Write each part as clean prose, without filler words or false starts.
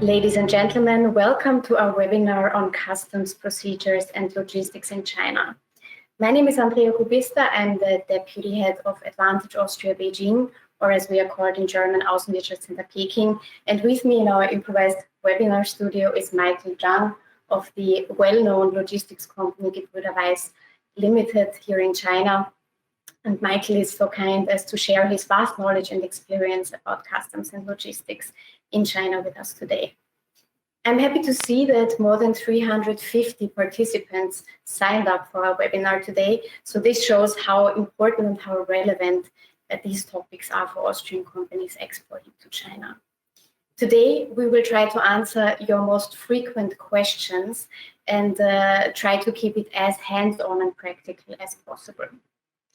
Ladies and gentlemen, welcome to our webinar on customs procedures and logistics in China. My name is Andrea Kubista. I'm the Deputy Head of Advantage Austria Beijing, or as we are called in German, Außenwirtschaftscenter Peking. And with me in our improvised webinar studio is Michael Zhang of the well-known logistics company Gebrüder Weiss Limited here in China. And Michael is so kind as to share his vast knowledge and experience about customs and logistics in China with us today. I'm happy to see that more than 350 participants signed up for our webinar today. So this shows how important and how relevant these topics are for Austrian companies exporting to China. Today, we will try to answer your most frequent questions and try to keep it as hands-on and practical as possible.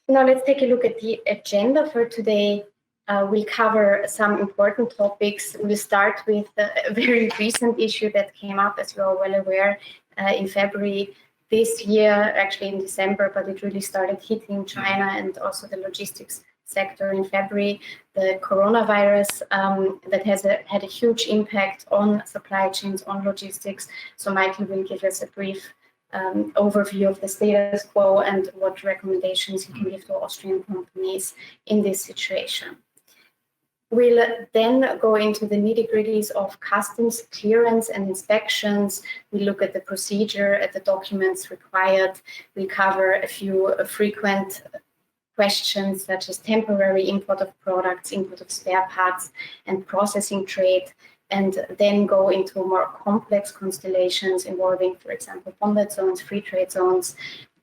Now let's take a look at the agenda for today. We'll cover some important topics. We'll start with a very recent issue that came up, as you're all well aware, in February this year, actually in December, but it really started hitting China and also the logistics sector in February, the coronavirus that has had a huge impact on supply chains, on logistics. So Michael will give us a brief overview of the status quo and what recommendations he can give to Austrian companies in this situation. We'll then go into the nitty-gritties of customs clearance and inspections. We look at the procedure, at the documents required. We cover a few frequent questions such as temporary import of products, import of spare parts, and processing trade, and then go into more complex constellations involving, for example, bonded zones, free trade zones,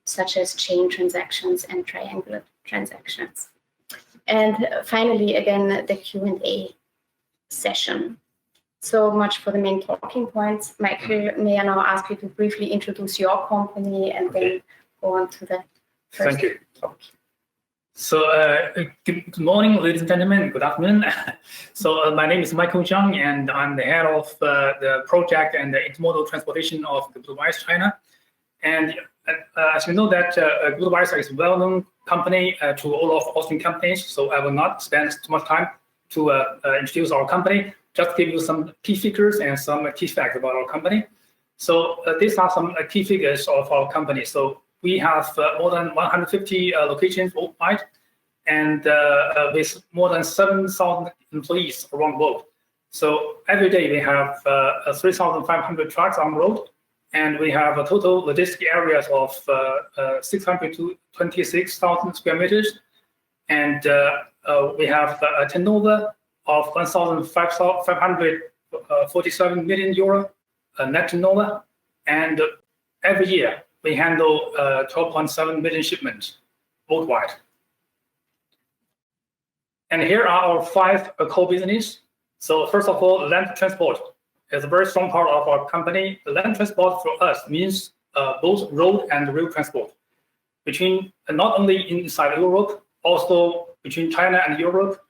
such as chain transactions and triangular transactions. And finally, again, the Q&A session. So much for the main talking points. Michael, may I now ask you to briefly introduce your company and then go on to the first talk. So good morning, ladies and gentlemen. Good afternoon. So my name is Michael Zhang, and I'm the head of the project and the intermodal transportation of Gebrüder Weiss China. And as you know that Gebrüder Weiss is a well-known company to all of Austrian companies, so I will not spend too much time to introduce our company, just give you some key figures and some key facts about our company. So these are some key figures of our company. So we have more than 150 locations worldwide, and with more than 7,000 employees around the world. So every day we have 3,500 trucks on the road, and we have a total logistic areas of 600 to 26,000 square meters, and we have a turnover of 1,547 million euro net turnover, and every year we handle 12.7 million shipments worldwide. And here are our 5 core business. So first of all, land transport is a very strong part of our company. The land transport for us means both road and rail transport between not only inside Europe, also between China and Europe,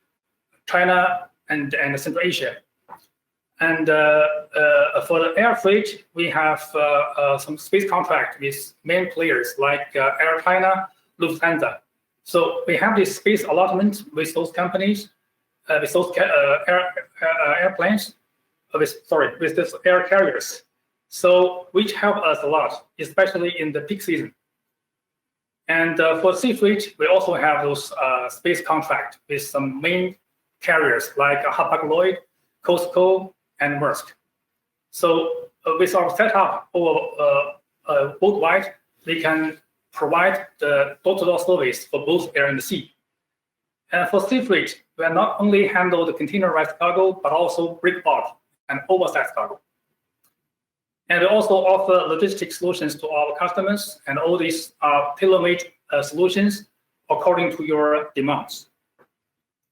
China and Central Asia. And for the air freight, we have some space contract with main players like Air China, Lufthansa. So we have this space allotment with those companies, with those airplanes, with these air carriers. So which help us a lot, especially in the peak season. And for sea freight, we also have those space contract with some main carriers like Hapag-Lloyd, COSCO, and Maersk. So with our setup worldwide, we can provide the door-to-door service for both air and sea. And for sea freight, we are not only handle the containerized cargo, but also break bulk and oversized cargo. And we also offer logistic solutions to our customers, and all these are tailor-made solutions according to your demands.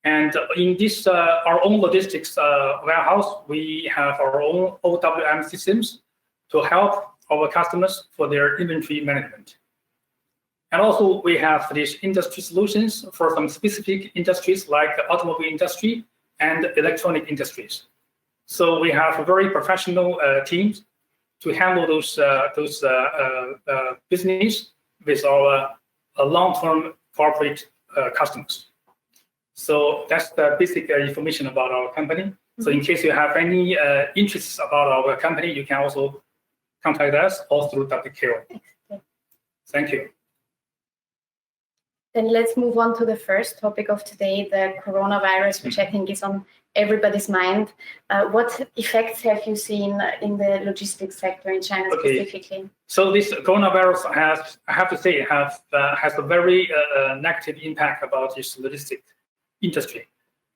And in this, our own logistics warehouse, we have our own OWM systems to help our customers for their inventory management. And also we have these industry solutions for some specific industries like the automobile industry and electronic industries. So we have a very professional teams to handle those business with our long-term corporate customers. So that's the basic information about our company. So in case you have any interests about our company, you can also contact us or through WKO. Thank you. Then let's move on to the first topic of today, the coronavirus, which I think is on everybody's mind. What effects have you seen in the logistics sector in China specifically? So this coronavirus has, I have to say, has a very negative impact about this logistics industry.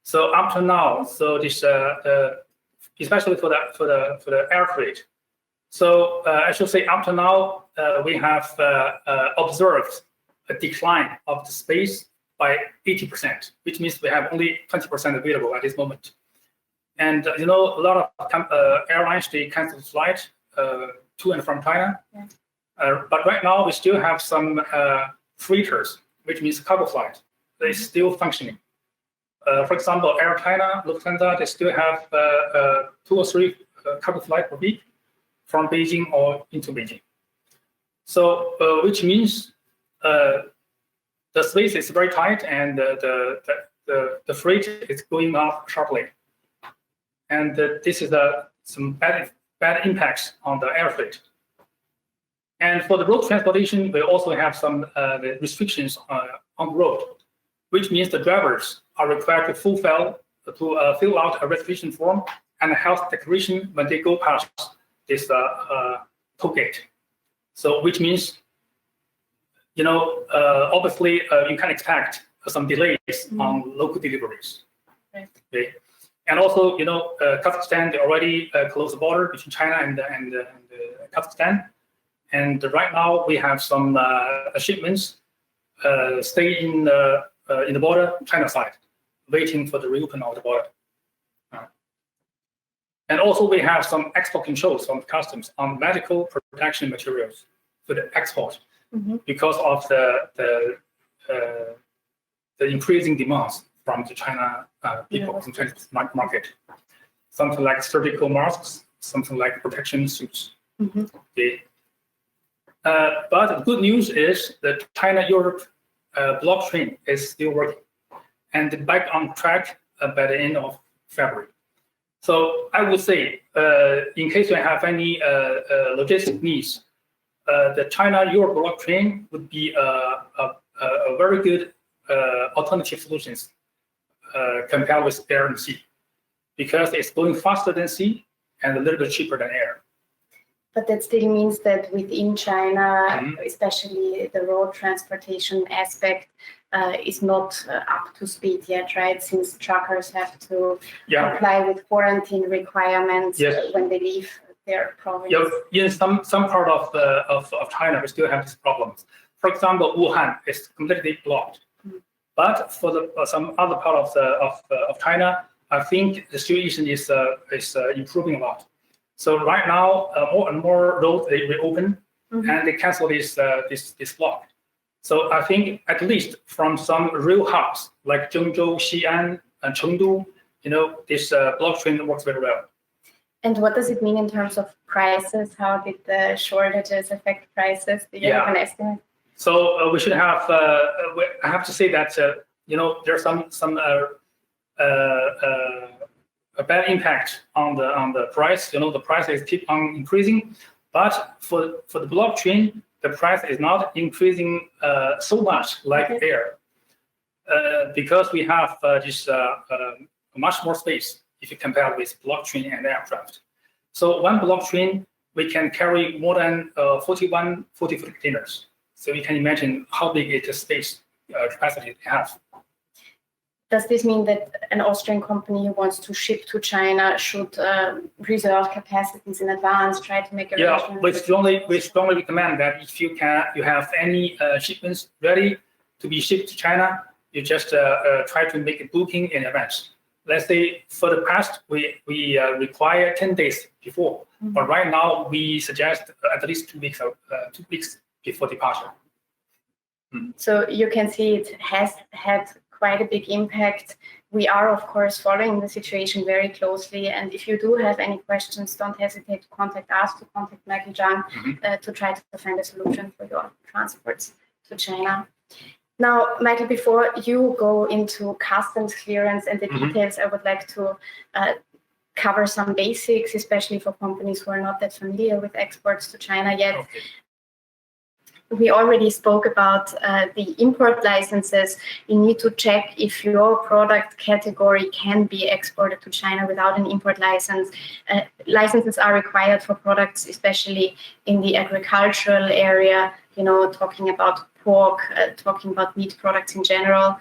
So up to now, so this especially for the air freight. So I should say up to now we have observed a decline of the space by 80%, which means we have only 20% available at this moment. And a lot of airlines, they cancel flight to and from China. Yeah. But right now we still have some freighters, which means cargo flight. They're still functioning. For example, Air China, Lufthansa, they still have 2 or 3 cargo flights per week from Beijing or into Beijing. So, which means the space is very tight and the freight is going up sharply. And this is some bad impacts on the air freight. And for the road transportation, we also have some restrictions on the road, which means the drivers are required to fill out a registration form and a health declaration when they go past this toll gate. So, which means, obviously you can expect some delays on local deliveries. Right. Okay. And also, Kazakhstan, they already closed the border between China and Kazakhstan. And right now we have some shipments stay in the border China side, waiting for the reopen of the border. And also we have some export controls from customs on medical protection materials for the export because of the increasing demands from the China people in Chinese market. Something like surgical masks, something like protection suits. Okay. But the good news is that China-Europe blockchain is still working and back on track by the end of February. So I would say, in case you have any logistic needs, the China-Europe blockchain would be a very good alternative solutions compared with air and sea, because it's going faster than sea and a little bit cheaper than air. But that still means that within China, especially the road transportation aspect, is not up to speed yet, right? Since truckers have to comply with quarantine requirements when they leave their province. In some part of China, we still have these problems. For example, Wuhan is completely blocked. But for some other part of China, I think the situation is improving a lot. So right now, more and more roads they reopen and they cancel this block. So I think at least from some real hubs like Zhengzhou, Xi'an, and Chengdu, this blockchain works very well. And what does it mean in terms of prices? How did the shortages affect prices? Do you have an estimate? So we should have. I have to say that there's some a bad impact on the price. The prices keep on increasing, but for the blockchain, the price is not increasing so much like air, because we have just much more space if you compare with blockchain and aircraft. So one blockchain we can carry more than 40 containers. So you can imagine how big it is space capacity it has. Does this mean that an Austrian company who wants to ship to China should reserve capacities in advance, try to make arrangements? We strongly recommend that if you have any shipments ready to be shipped to China, you just try to make a booking in advance. Let's say for the past, we require 10 days before, but right now we suggest at least 2 weeks before departure. So you can see it has had quite a big impact. We are, of course, following the situation very closely. And if you do have any questions, don't hesitate to contact us, to contact Michael Zhang, to try to find a solution for your transports to China. Now, Michael, before you go into customs clearance and the details, I would like to cover some basics, especially for companies who are not that familiar with exports to China yet. Okay. We already spoke about the import licenses. You need to check if your product category can be exported to China without an import license. Licenses are required for products, especially in the agricultural area, you know, talking about pork, talking about meat products in general,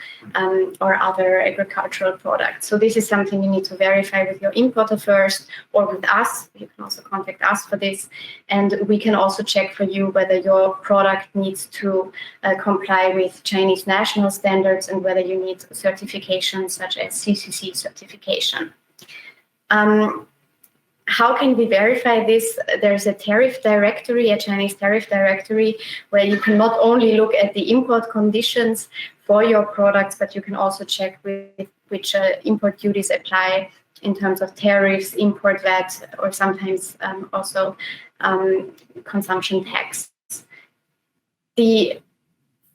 or other agricultural products. So this is something you need to verify with your importer first, or with us. You can also contact us for this. And we can also check for you whether your product needs to comply with Chinese national standards and whether you need certifications such as CCC certification. How can we verify this? There's a tariff directory, a Chinese tariff directory, where you can not only look at the import conditions for your products, but you can also check with which import duties apply in terms of tariffs, import VAT, or sometimes also consumption tax. The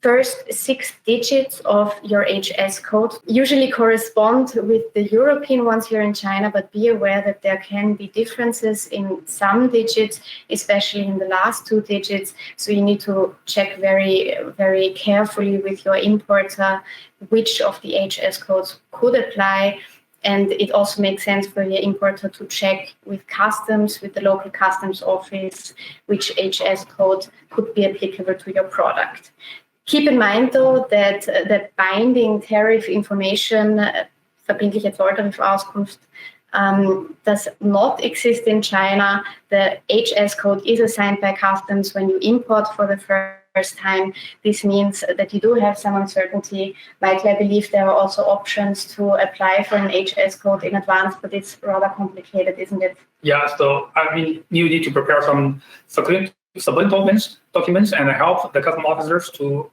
first 6 digits of your HS code usually correspond with the European ones here in China, but be aware that there can be differences in some digits, especially in the last 2 digits. So you need to check very, very carefully with your importer which of the HS codes could apply. And it also makes sense for your importer to check with customs, with the local customs office, which HS code could be applicable to your product. Keep in mind, though, that the binding tariff information, verbindliche Zolltarifauskünfte, does not exist in China. The HS code is assigned by customs when you import for the first time. This means that you do have some uncertainty. Michael, I believe there are also options to apply for an HS code in advance, but it's rather complicated, isn't it? Yeah, so I mean, you need to prepare some supporting documents and help the customs officers to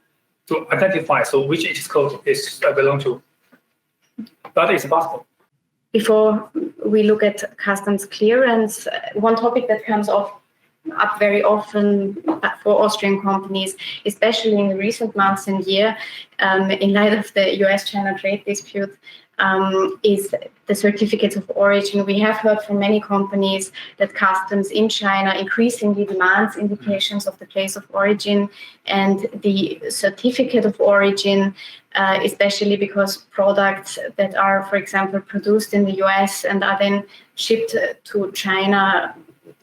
identify which HS code is belong to. That is possible. Before we look at customs clearance, one topic that comes up very often for Austrian companies, especially in the recent months and year, in light of the US-China trade dispute, is the certificates of origin. We have heard from many companies that customs in China increasingly demands indications of the place of origin, and the certificate of origin, especially because products that are, for example, produced in the US and are then shipped to China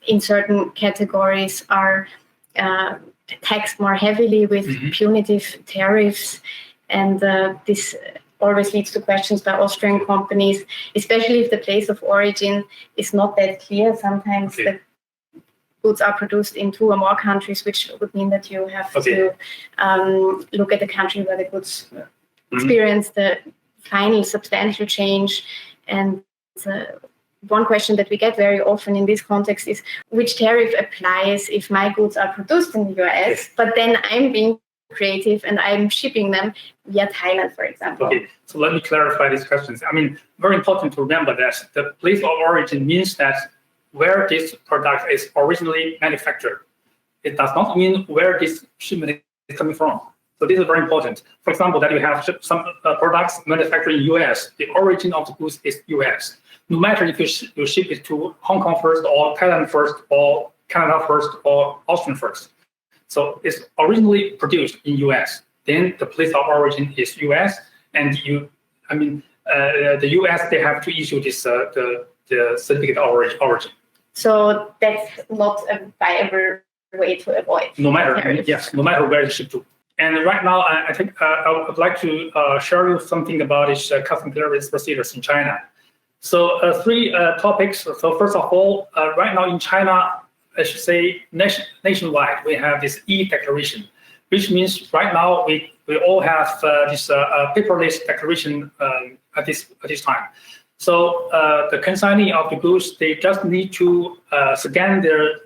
in certain categories are taxed more heavily with punitive tariffs, and this always leads to questions by Austrian companies, especially if the place of origin is not that clear. Sometimes the goods are produced in 2 or more countries, which would mean that you have to look at the country where the goods experience the final substantial change. And one question that we get very often in this context is which tariff applies if my goods are produced in the US, but then I'm being creative and I'm shipping them via Thailand, for example. Okay, so let me clarify these questions. I mean, very important to remember that the place of origin means that where this product is originally manufactured. It does not mean where this shipment is coming from. So this is very important. For example, that you have some products manufactured in US, the origin of the goods is US. No matter if you ship it to Hong Kong first, or Thailand first, or Canada first, or Australia first. So it's originally produced in US. Then the place of origin is US, and the US, they have to issue this the certificate of origin. So that's not a viable way to avoid. No matter where it's shipped to. And right now, I think I would like to share you something about this customs clearance procedures in China. So 3 topics. So first of all, right now in China, I should say nationwide, we have this e-declaration, which means right now we all have this paperless declaration at this time. So the consignee of the goods, they just need to scan their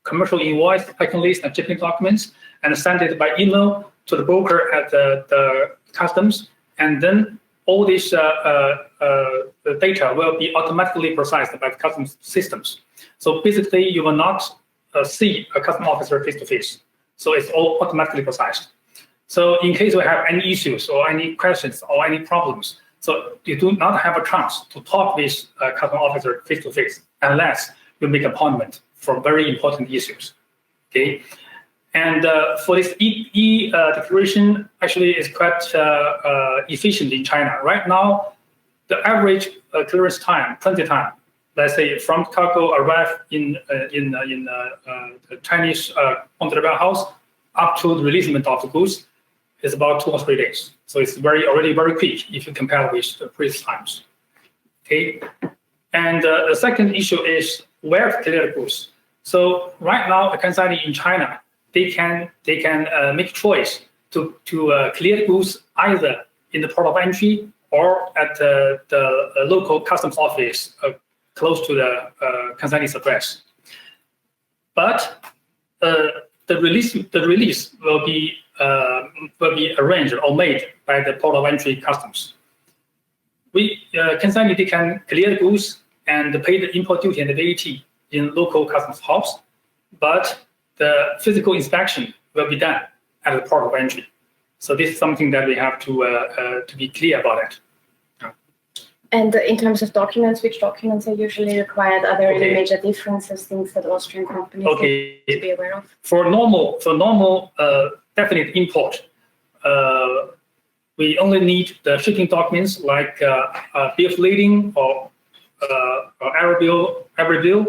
commercial invoice, packing list, and shipping documents, and send it by email to the broker at the customs, and then all this data will be automatically processed by the customs systems. So basically, you will not see a customs officer face to face. So it's all automatically processed. So in case we have any issues or any questions or any problems, So you do not have a chance to talk with a customs officer face to face unless you make an appointment for very important issues. Okay, and for this declaration, actually is quite efficient in China. Right now, the average clearance time, transit time, let's say from cargo arrive in the Chinese onto the warehouse up to the releasement of the goods, is about 2 or 3 days. So it's already very quick if you compare with the previous times. Okay, and the second issue is where to clear the goods. So right now, a consignee in China, they can make choice to clear goods either in the port of entry or at the local customs office close to the consignee's address. But the release will be arranged or made by the port of entry customs. Consignee, they can clear the goods and pay the import duty and the VAT in local customs house, but the physical inspection will be done at the port of entry. So this is something that we have to be clear about it. And in terms of documents, which documents are usually required? Are there any major differences, things that Austrian companies need to be aware of? For normal definite import, we only need the shipping documents like bill of lading or every bill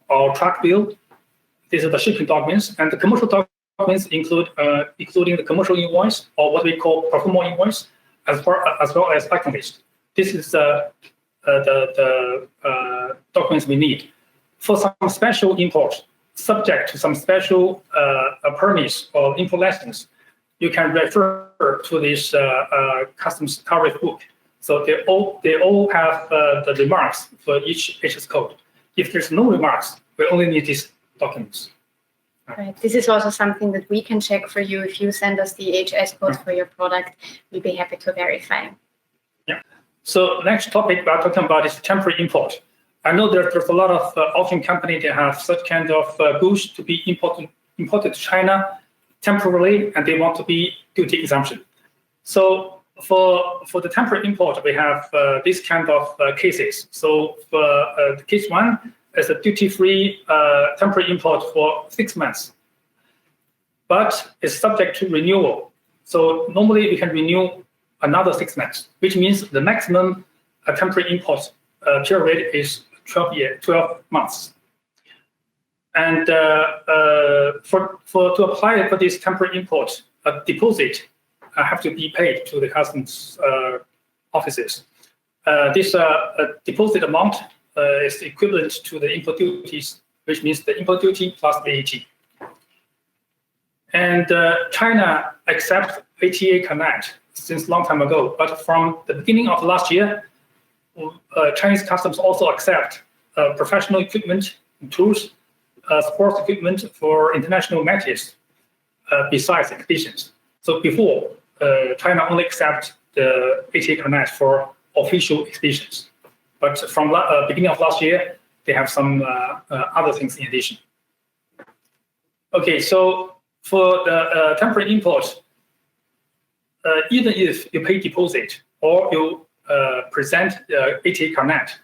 or truck bill. These are the shipping documents, and the commercial documents including the commercial invoice or what we call pro forma invoice, as well as packing list. This is the documents we need. For some special imports, subject to some special permits or import license, you can refer to this customs tariff book. So they all have the remarks for each HS code. If there's no remarks, we only need these documents. Right. This is also something that we can check for you. If you send us the HS code for your product, we'll be happy to verify. Yeah. So next topic we're talking about is temporary import. I know there's a lot of Austrian companies that have such kind of goods to be imported to China temporarily, and they want to be duty exemption. So for the temporary import, we have this kind of cases. So for the case one is a duty-free temporary import for 6 months, but it's subject to renewal. So normally we can renew another 6 months, which means the maximum temporary import period is 12 months. And to apply for this temporary import, a deposit have to be paid to the customs offices. This deposit amount is equivalent to the import duties, which means the import duty plus VAT. And China accepts ATA Connect since long time ago, but from the beginning of last year, Chinese customs also accept professional equipment, tools, sports equipment for international matches besides expeditions. So before, China only accept the ATA Connect for official expeditions. But from beginning of last year, they have some other things in addition. Okay, so for the temporary import, even if you pay deposit or you present ATA Connect,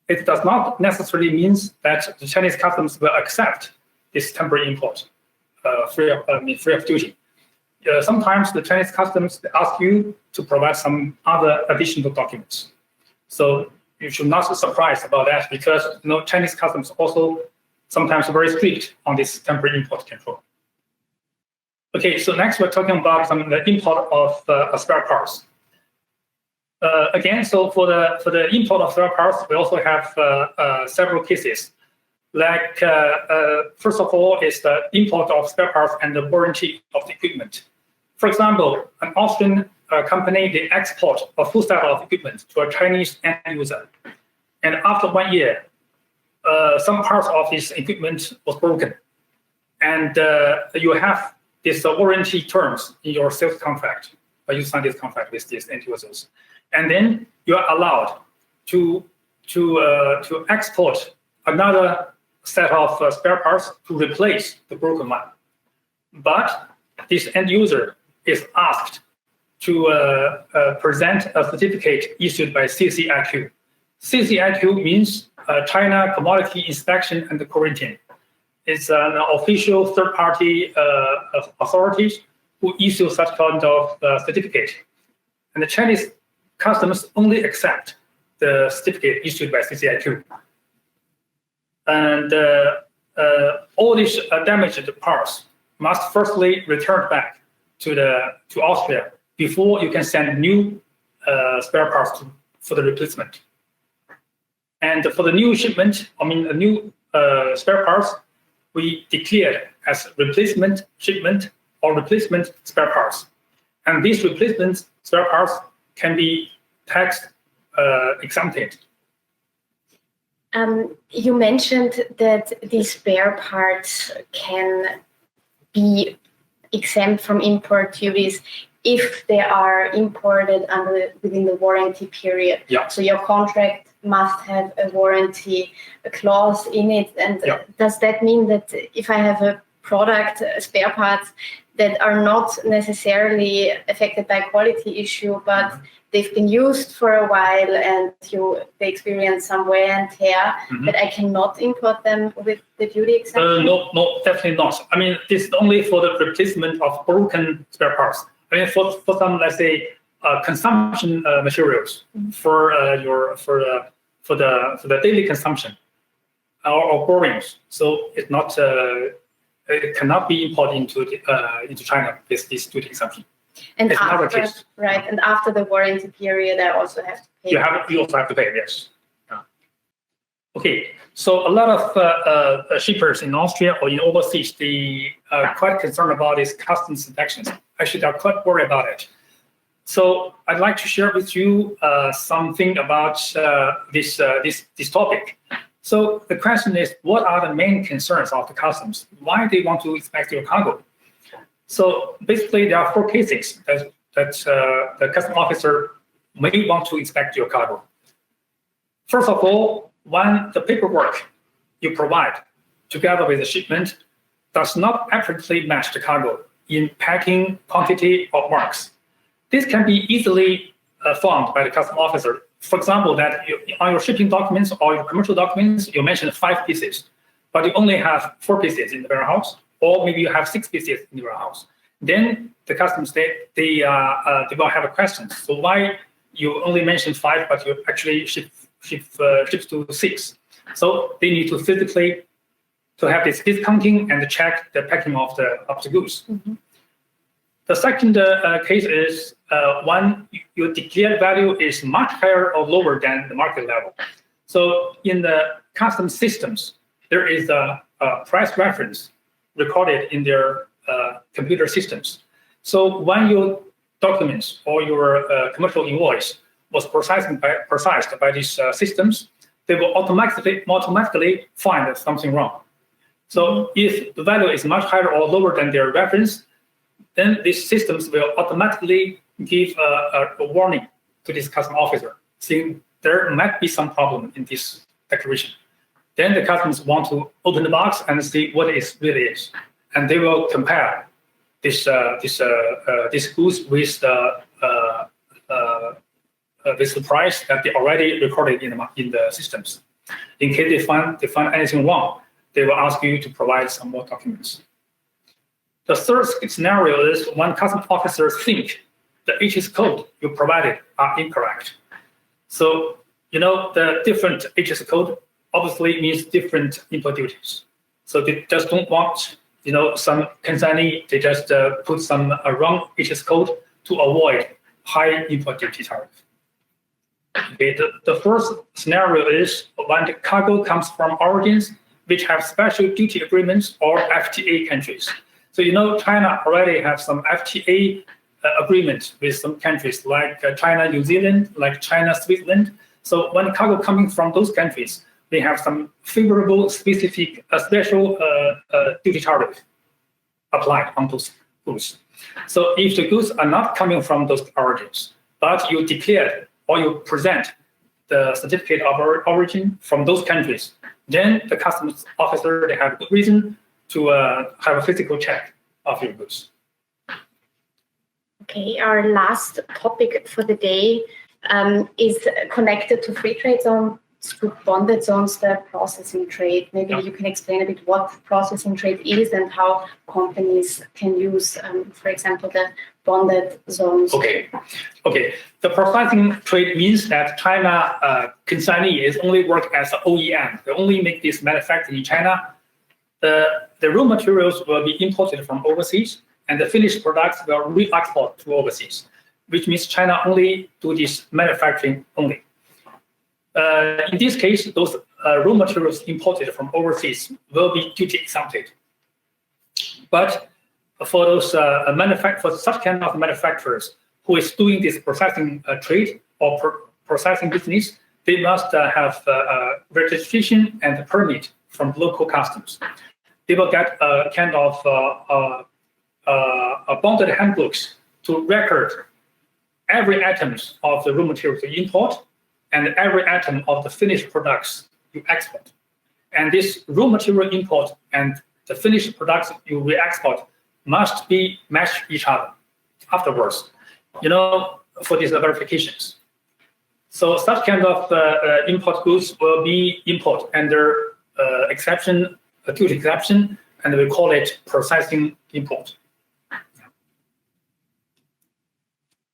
it does not necessarily mean that the Chinese customs will accept this temporary import free of duty. Sometimes the Chinese customs ask you to provide some other additional documents. So you should not be surprised about that, because Chinese customs also sometimes very strict on this temporary import control. Okay, so next we're talking about the import of spare parts. Again, so for the import of spare parts, we also have several cases. Like first of all is the import of spare parts and the warranty of the equipment. For example, an Austrian company, they export a full set of equipment to a Chinese end user, and after 1 year, some parts of this equipment was broken, and you have this warranty terms in your sales contract, you sign this contract with these end users, and then you are allowed to export another set of spare parts to replace the broken one. But this end user is asked to present a certificate issued by CCIQ. CCIQ means China Commodity Inspection and Quarantine. It's an official third-party authority who issue such kind of certificate. And the Chinese customs only accept the certificate issued by CCIQ. And all these damaged parts must firstly return back to Austria before you can send new spare parts for the replacement. And for the new shipment, new spare parts, we declared as replacement shipment or replacement spare parts. And these replacement spare parts can be tax exempted. You mentioned that these spare parts can be exempt from import duties if they are imported within the warranty period. Yeah. So your contract must have a warranty clause in it. And does that mean that if I have a product, spare parts that are not necessarily affected by quality issue, but they've been used for a while and they experience some wear and tear, that I cannot import them with the duty exemption? No, definitely not. This is only for the replacement of broken spare parts. For some, let's say, consumption materials for the daily consumption or borrowings. So it's not it cannot be imported into China with this duty exemption. And it's after, another case. Right, and after the warranty period, I also have to pay. You also have to pay, yes. Okay, so a lot of shippers in Austria or in overseas, they are quite concerned about these customs inspections. Actually, they're quite worried about it. So I'd like to share with you something about this topic. So the question is, what are the main concerns of the customs? Why they want to inspect your cargo? So basically, there are 4 cases that the customs officer may want to inspect your cargo. First of all, when the paperwork you provide together with the shipment does not accurately match the cargo in packing, quantity, or marks. This can be easily found by the customs officer. For example, that on your shipping documents or your commercial documents, you mentioned 5 pieces, but you only have 4 pieces in the warehouse, or maybe you have 6 pieces in the warehouse. Then the customs they will have a question. So why you only mentioned 5, but you actually ship to 6? So they need to physically to have this discounting and check the packing of the goods. The second case is when your declared value is much higher or lower than the market level. So in the customs systems, there is a price reference recorded in their computer systems. So when your documents or your commercial invoice was processed by these systems, they will automatically find something wrong. So if the value is much higher or lower than their reference, then these systems will automatically give a warning to this customs officer, saying there might be some problem in this declaration. Then the customs want to open the box and see what it really is, and they will compare this goods with the price that they already recorded in the systems. In case they find anything wrong, they will ask you to provide some more documents. The third scenario is when customs officers think the HS code you provided are incorrect. So, the different HS code obviously means different import duties. So they just don't want, some consignee, they just put some wrong HS code to avoid high import duty tariff. Okay, the first scenario is when the cargo comes from origins which have special duty agreements or FTA countries. So China already have some FTA agreements with some countries like China, New Zealand, like China, Switzerland. So when cargo coming from those countries, they have some favorable specific special duty tariff applied on those goods. So if the goods are not coming from those origins, but you declared or you present the certificate of origin from those countries, then the customs officer, they have good reason to have a physical check of your goods. Okay, our last topic for the day is connected to free trade zones, to bonded zones, the processing trade. Maybe you can explain a bit what processing trade is and how companies can use, for example, the bonded zones. Okay. The processing trade means that China consignee is only work as an OEM. They only make this manufacturing in China. The raw materials will be imported from overseas, and the finished products will re-export to overseas, which means China only do this manufacturing only. In this case, those raw materials imported from overseas will be duty exempted. But for those for such kind of manufacturers who is doing this processing trade or processing business, they must have registration and permit from local customs. They will get a kind of a bonded handbooks to record every item of the raw materials you import and every item of the finished products you export. And this raw material import and the finished products you re-export must be match each other afterwards, for these verifications. So such kind of import goods will be import under exception, a duty exception, and we call it processing import.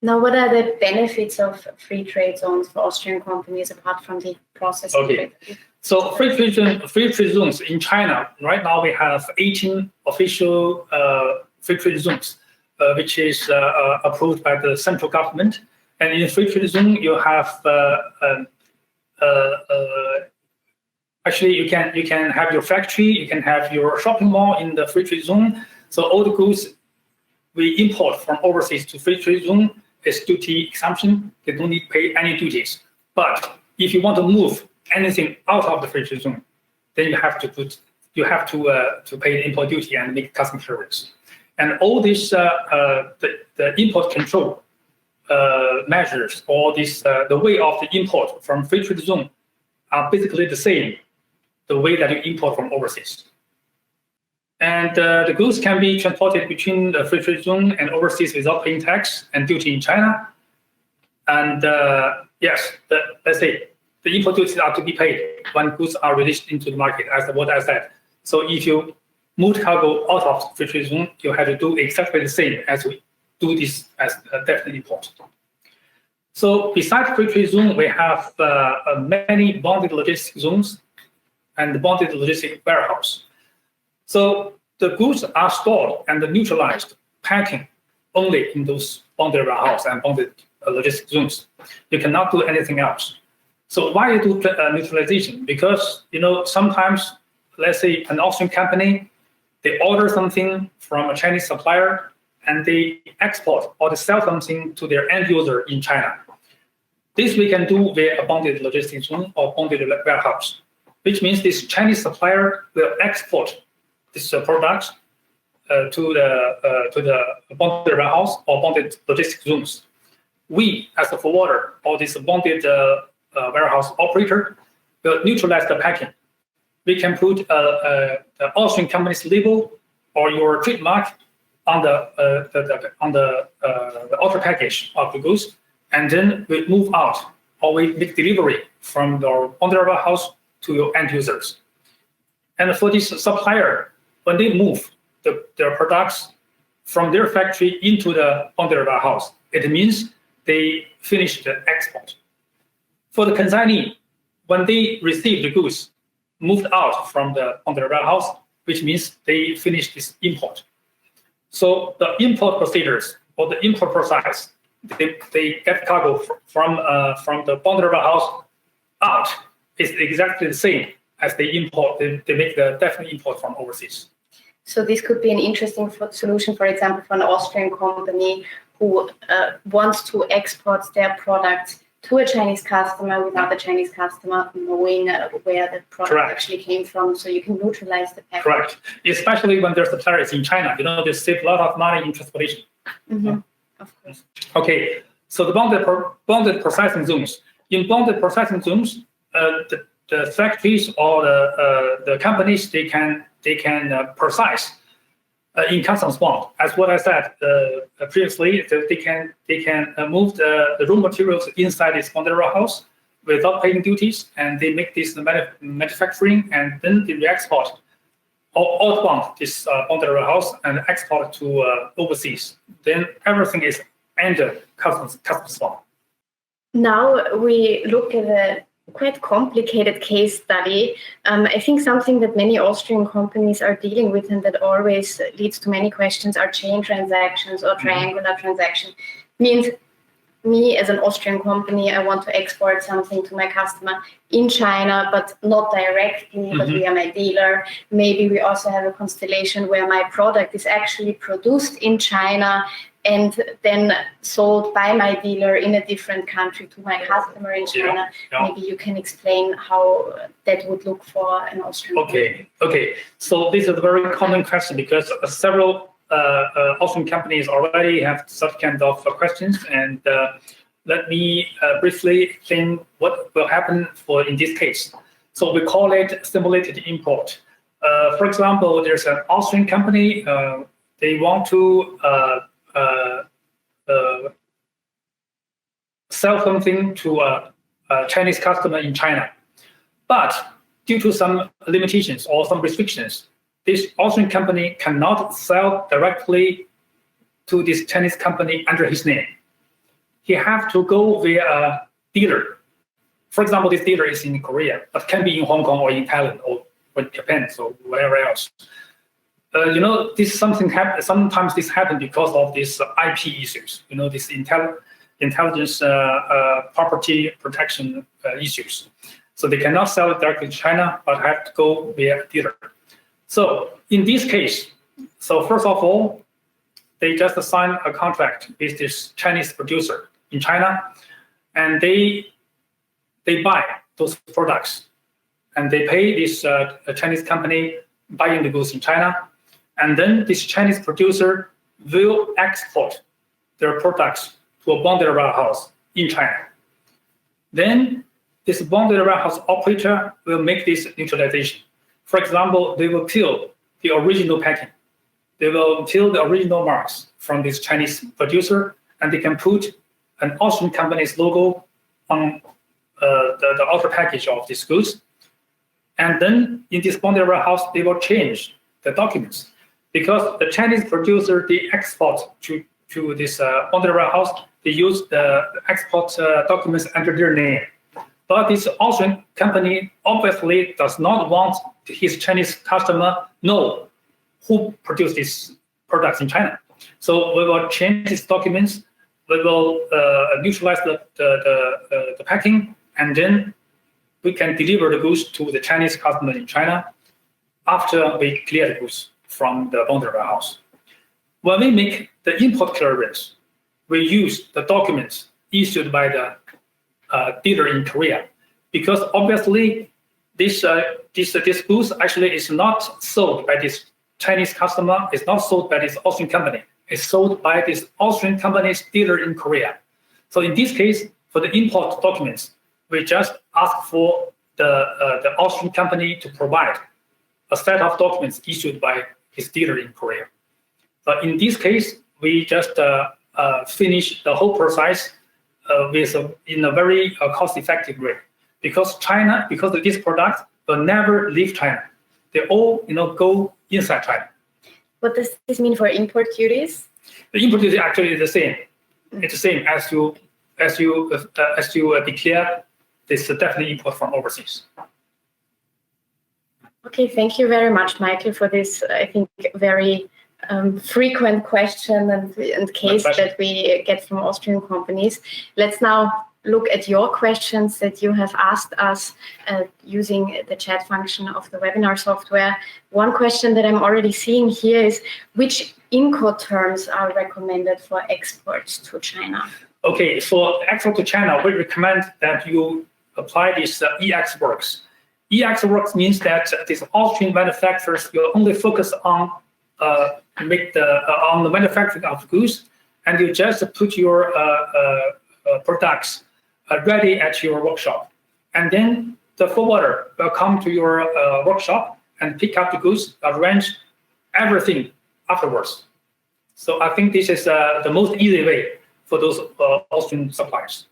Now, what are the benefits of free trade zones for Austrian companies apart from the processing trade? So free trade zones in China, right now we have 18 official free trade zones, which is approved by the central government. And in free trade zone, you have actually you can have your factory, you can have your shopping mall in the free trade zone. So all the goods we import from overseas to free trade zone is duty exemption. They don't need to pay any duties. But if you want to move anything out of the free trade zone, then you have to pay the import duty and make customs clearance. And all this the import control measures, or this the way of the import from free trade zone are basically the same, the way that you import from overseas. And the goods can be transported between the free trade zone and overseas without paying tax and duty in China. And yes, let's say the import duties are to be paid when goods are released into the market, as what I said. So if you move cargo out of free trade zone, you have to do exactly the same as we do this as a definite import. So besides free trade zone, we have many bonded logistic zones and bonded logistic warehouse. So the goods are stored and neutralized, packing only in those bonded warehouse and bonded logistic zones. You cannot do anything else. So why you do neutralization? Because sometimes, let's say an Austrian company, they order something from a Chinese supplier and they export or they sell something to their end user in China. This we can do via a bonded logistic zone or bonded warehouse, which means this Chinese supplier will export this product to the bonded warehouse or bonded logistic zones. We, as a forwarder or this bonded warehouse operator, will neutralize the packing. We can put the Austrian company's label or your trademark on the outer package of the goods, and then we move out or we make delivery from the bonded warehouse to your end users. And for this supplier, when they move their products from their factory into the bonded warehouse, it means they finish the export. For the consignee, when they receive the goods moved out from the bonded warehouse, which means they finish this import. So the import procedures or the import process, they get cargo from the bonded warehouse out is exactly the same as they import. They make the definite import from overseas. So this could be an interesting solution, for example, for an Austrian company who wants to export their product to a Chinese customer without the Chinese customer knowing where the product actually came from. So you can neutralize the package. Correct. Especially when their supplier is in China, they save a lot of money in transportation. Mm-hmm. Of course. Okay. So the bonded processing zones. In bonded processing zones, the factories or the companies they can process in customs bond. As what I said previously, they can move the raw materials inside this bonded warehouse without paying duties, and they make this manufacturing, and then they re-export outbound this bonded warehouse and export to overseas. Then everything is under customs bond. Now we look at a quite complicated case study. I think something that many Austrian companies are dealing with and that always leads to many questions are chain transactions or triangular transaction. Means me as an Austrian company, I want to export something to my customer in China, but not directly, but via my dealer. Maybe we also have a constellation where my product is actually produced in China and then sold by my dealer in a different country to my customer in China. Maybe you can explain how that would look for an Austrian company. Okay. So this is a very common question because several Austrian companies already have such kind of questions, and let me briefly explain what will happen in this case. So we call it simulated import. For example, there's an Austrian company. They want to sell something to a Chinese customer in China, but due to some limitations or some restrictions, this Austrian company cannot sell directly to this Chinese company under his name. He have to go via a dealer. For example, this dealer is in Korea, but can be in Hong Kong or in Thailand or Japan, so wherever else. This sometimes this happens because of these IP issues. This intelligence property protection issues. So they cannot sell it directly to China, but have to go via a dealer. So in this case, first of all, they just sign a contract with this Chinese producer in China, and they buy those products, and they pay this Chinese company buying the goods in China, and then this Chinese producer will export their products to a bonded warehouse in China. Then this bonded warehouse operator will make this neutralization. For example, they will peel the original packing. They will peel the original marks from this Chinese producer, and they can put an Austrian company's logo on the outer package of these goods. And then in this bonded warehouse, they will change the documents because the Chinese producer, they export to this bonded warehouse, they use the export documents under their name. But this Austrian company obviously does not want his Chinese customer know who produced these products in China. So we will change these documents. We will neutralize the packing, and then we can deliver the goods to the Chinese customer in China after we clear the goods from the bonded warehouse. When we make the import clearance, we use the documents issued by the dealer in Korea, because obviously this goods actually is not sold by this Chinese customer, it's not sold by this Austrian company, it's sold by this Austrian company's dealer in Korea. So in this case, for the import documents, we just ask for the Austrian company to provide a set of documents issued by his dealer in Korea. But in this case, we just finish the whole process in a very cost-effective way, because this product will never leave China. They all go inside China. What does this mean for import duties? The import duty actually is the same. It's the same as you declare this definitely import from overseas. Okay, thank you very much, Michael, for this, I think, very frequent question and case that we get from Austrian companies. Let's now look at your questions that you have asked us using the chat function of the webinar software. One question that I'm already seeing here is, which Incoterms are recommended for exports to China? Okay, for export to China, we recommend that you apply this Ecc works. Ecc works means that these Austrian manufacturers will only focus on the manufacturing of goods, and you just put your products ready at your workshop, and then the forwarder will come to your workshop and pick up the goods, arrange everything afterwards. So I think this is the most easy way for those Austrian suppliers.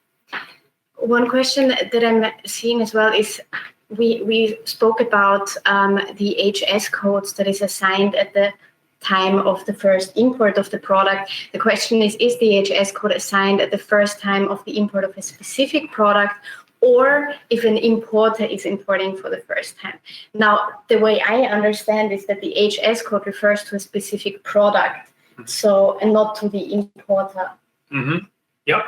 One question that I'm seeing as well is we spoke about the HS codes that is assigned at the time of the first import of the product. The question is the HS code assigned at the first time of the import of a specific product, or if an importer is importing for the first time? Now, the way I understand is that the HS code refers to a specific product, and not to the importer. Yeah.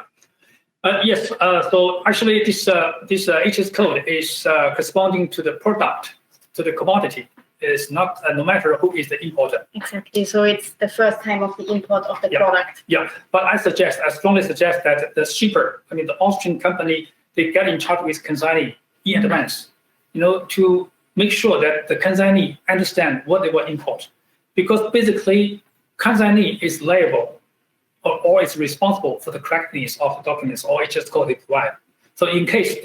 Yes. So actually, this HS code is corresponding to the product, to the commodity. It's not no matter who is the importer. Exactly. So it's the first time of the import of the product. Yeah. But I strongly suggest that the shipper, the Austrian company, they get in touch with consignee in advance, to make sure that the consignee understand what they will import, because basically consignee is liable or is responsible for the correctness of the documents or HS code they provide. So in case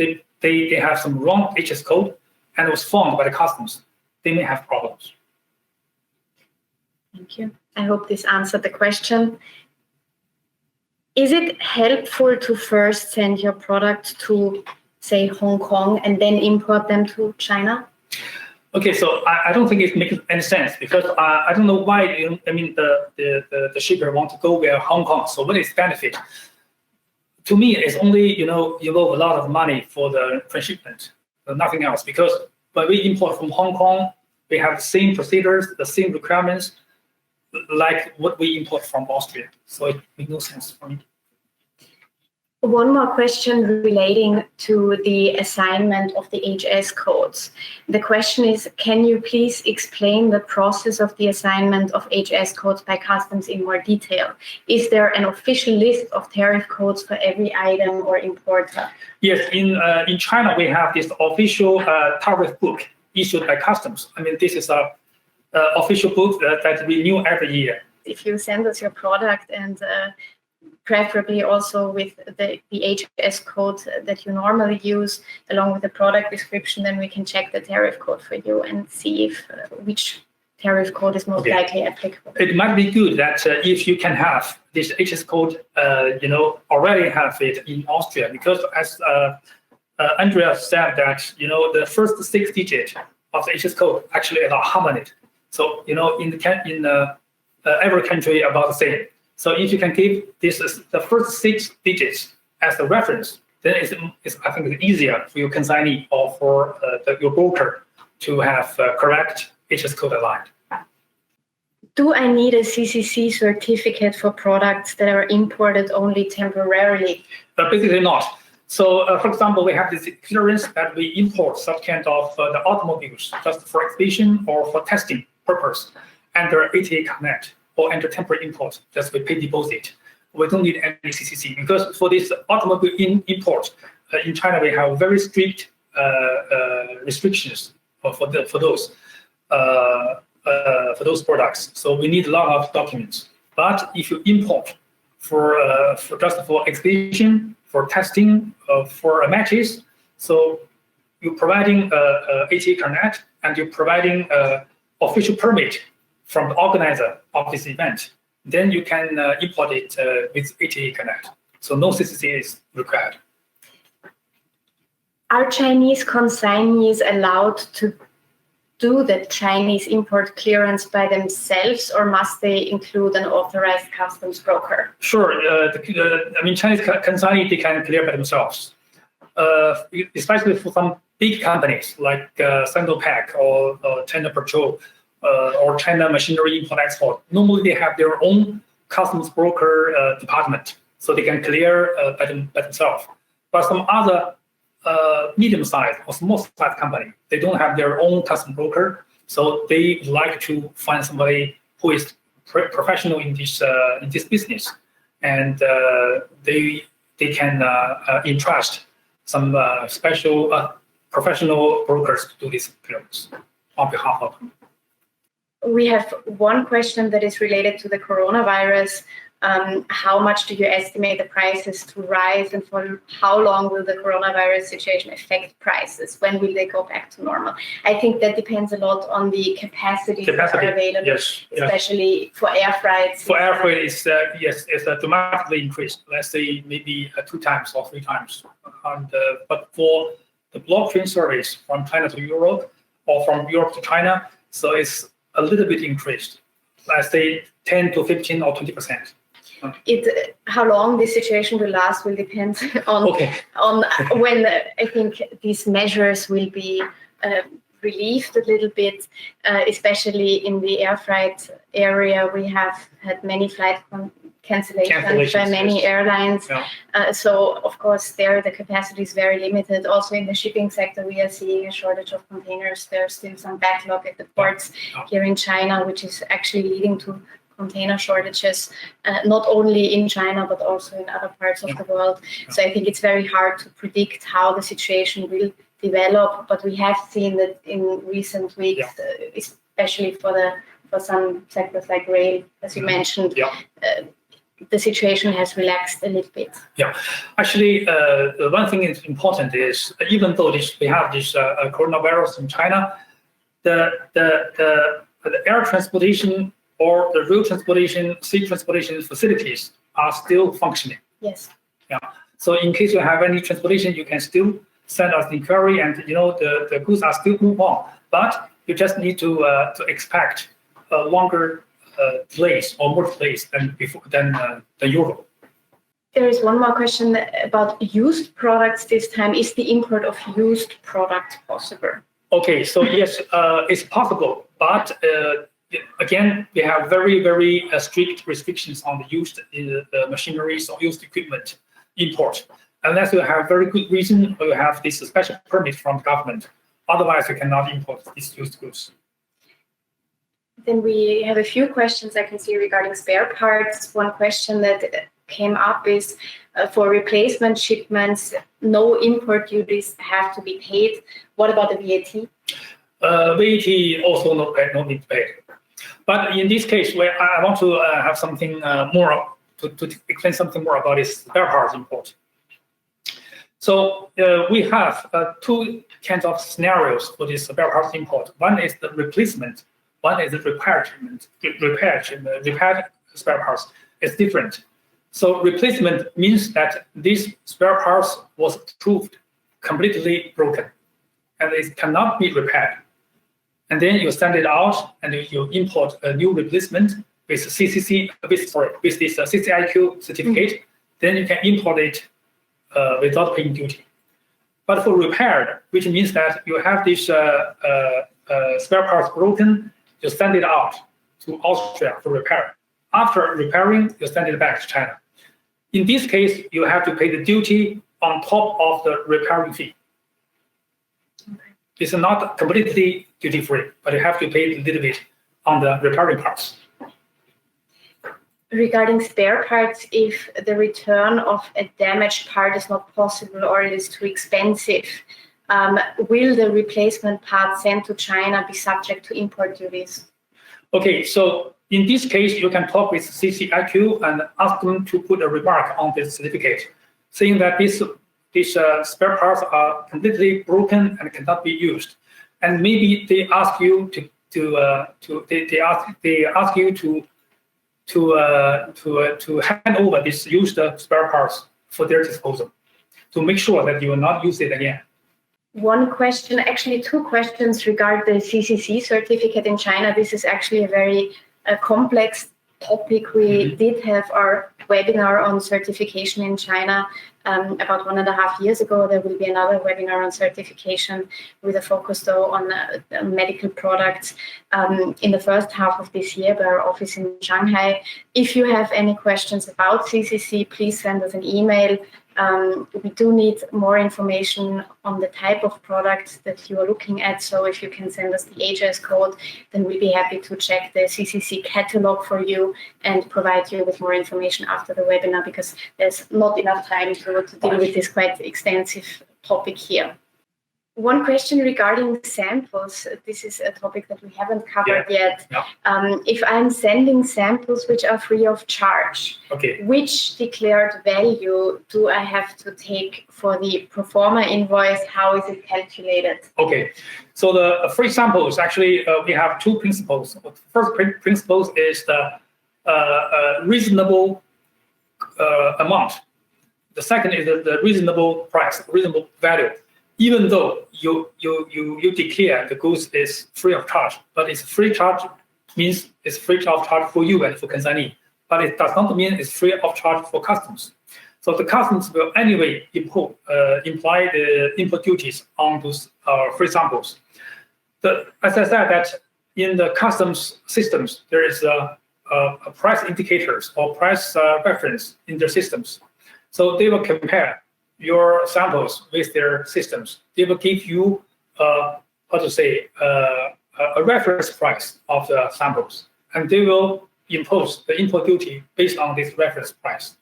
they have some wrong HS code and it was found by the customs, they may have problems. Thank you. I hope this answered the question. Is it helpful to first send your product to, say, Hong Kong and then import them to China? Okay, so I don't think it makes any sense, because I don't know why. The shipper want to go via Hong Kong. So what is benefit? To me, it's only involve a lot of money for the transshipment, nothing else. Because when we import from Hong Kong, we have the same procedures, the same requirements, like what we import from Austria. So it makes no sense for me. One more question relating to the assignment of the HS codes. The question is, can you please explain the process of the assignment of HS codes by customs in more detail? Is there an official list of tariff codes for every item or importer? Yes, in China, we have this official tariff book issued by customs. this is a official book that we renew every year. If you send us your product and preferably also with the HS code that you normally use along with the product description, then we can check the tariff code for you and see if which tariff code is most likely applicable. It might be good that if you can have this HS code, already have it in Austria, because as Andrea said that, the first 6 digits of the HS code actually are harmonized. So, in every country about the same. So if you can give the first 6 digits as a reference, then I think it's easier for your consignee or for your broker to have correct HS code aligned. Do I need a CCC certificate for products that are imported only temporarily? Basically not. So, for example, we have this clearance that we import some kind of the automobiles just for exhibition or for testing purpose under ATA Connect, or under temporary import, just we pay deposit. We don't need any CCC, because for this automobile import, in China we have very strict restrictions for those products. So we need a lot of documents. But if you import for exhibition, for testing, for matches, so you're providing ATA Connect and you're providing official permit from the organizer of this event, then you can import it with ATA Connect. So no CCC is required. Are Chinese consignees allowed to do the Chinese import clearance by themselves, or must they include an authorized customs broker? Sure. Chinese consignees, they can clear by themselves, especially for some big companies like Sinopec or China Patrol. Or China Machinery Import Export. Normally they have their own customs broker department, so they can clear by themselves. But some other medium-sized or small-sized company, they don't have their own customs broker, so they like to find somebody who is professional in this business, and they can entrust some special professional brokers to do this clearance on behalf of them. We have one question that is related to the coronavirus. how much do you estimate the prices to rise, and for how long will the coronavirus situation affect prices? When will they go back to normal? I think that depends a lot on the capacities that are available, especially for air freight. For air freight, it's dramatically increased. Let's say maybe 2 times or 3 times. But for the blockchain service from China to Europe or from Europe to China, so it's a little bit increased. Let's say 10 to 15 or 20%. How long this situation will last will depend on when I think these measures will be relieved a little bit, especially in the air freight area. We have had many flight cancellations by many airlines. So, of course, there the capacity is very limited. Also, in the shipping sector, we are seeing a shortage of containers. There's still some backlog at the ports here in China, which is actually leading to container shortages, not only in China, but also in other parts of the world. So I think it's very hard to predict how the situation will develop, but we have seen that in recent weeks, especially for some sectors like rail, as you mentioned, the situation has relaxed a little bit. Actually, one thing is important is, even though we have this coronavirus in China, the air transportation or the rail transportation, sea transportation facilities are still functioning. Yes. So in case you have any transportation, you can still send us the inquiry, and the goods are still move on. But you just need to expect a longer delays or more delays than usual. There is one more question about used products this time. Is the import of used products possible? Okay, so yes, it's possible, but again, we have very, very strict restrictions on the used machineries or used equipment import. Unless you have very good reason or you have this special permit from the government. Otherwise, you cannot import these used goods. Then we have a few questions I can see regarding spare parts. One question that came up is for replacement shipments, no import duties have to be paid. What about the VAT? VAT also no need to pay. But in this case, where I want to have something more to explain something more about this spare parts import. So we have 2 kinds of scenarios for this spare parts import. One is the replacement. One is the repair spare parts. It's different. So replacement means that this spare parts was proved completely broken, and it cannot be repaired. And then you send it out, and you import a new replacement with this CCIQ certificate. Then you can import it without paying duty. But for repaired, which means that you have this spare parts broken, you send it out to Austria for repair. After repairing, you send it back to China. In this case, you have to pay the duty on top of the repairing fee. It's not completely duty-free, but you have to pay a little bit on the repairing parts. Regarding spare parts, if the return of a damaged part is not possible or it is too expensive, will the replacement part sent to China be subject to import duties? Okay, so in this case, you can talk with CCIQ and ask them to put a remark on this certificate, saying that these spare parts are completely broken and cannot be used, and maybe they ask you to hand over these used spare parts for their disposal, to make sure that you will not use it again. One question, actually 2 questions regard the CCC certificate in China. This is actually a very complex topic. We did have our webinar on certification in China about 1.5 years ago. There will be another webinar on certification with a focus though on medical products in the first half of this year by our office in Shanghai. If you have any questions about CCC, please send us an email. We do need more information on the type of product that you are looking at. So if you can send us the HS code, then we'll be happy to check the CCC catalog for you and provide you with more information after the webinar, because there's not enough time to deal with this quite extensive topic here. One question regarding samples. This is a topic that we haven't covered yet. Yeah. If I'm sending samples which are free of charge, which declared value do I have to take for the pro forma invoice? How is it calculated? Okay, so the free samples, actually, we have two principles. The first principle is the reasonable amount. The second is the reasonable price, reasonable value. Even though you declare the goods is free of charge, but it's free charge means it's free of charge for you and for consignee, but it does not mean it's free of charge for customs. So the customs will anyway imply the import duties on those free samples. As I said, that in the customs systems there is a price indicators or price reference in their systems. So they will compare your samples with their systems. They will give you a reference price of the samples, and they will impose the import duty based on this reference price.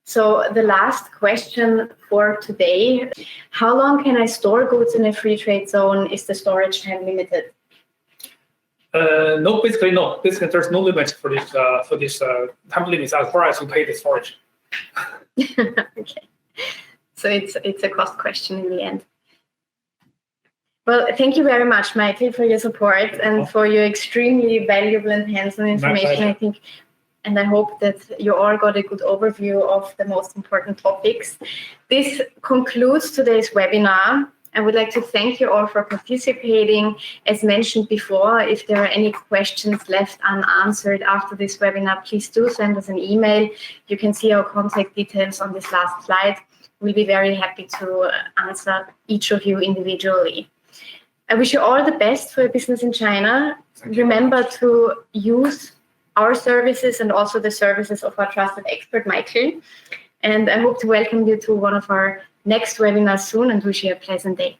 So the last question for today: how long can I store goods in a free trade zone? Is the storage time limited? No, basically no. Basically, there's no limit for this time limits as far as you pay the storage. Okay. So it's a cost question in the end. Well, thank you very much, Michael, for your support and for your extremely valuable and hands-on information, I think. And I hope that you all got a good overview of the most important topics. This concludes today's webinar. I would like to thank you all for participating. As mentioned before, if there are any questions left unanswered after this webinar, please do send us an email. You can see our contact details on this last slide. We'll be very happy to answer each of you individually. I wish you all the best for your business in China. Remember to use our services and also the services of our trusted expert, Michael. And I hope to welcome you to one of our next webinars soon and wish you a pleasant day.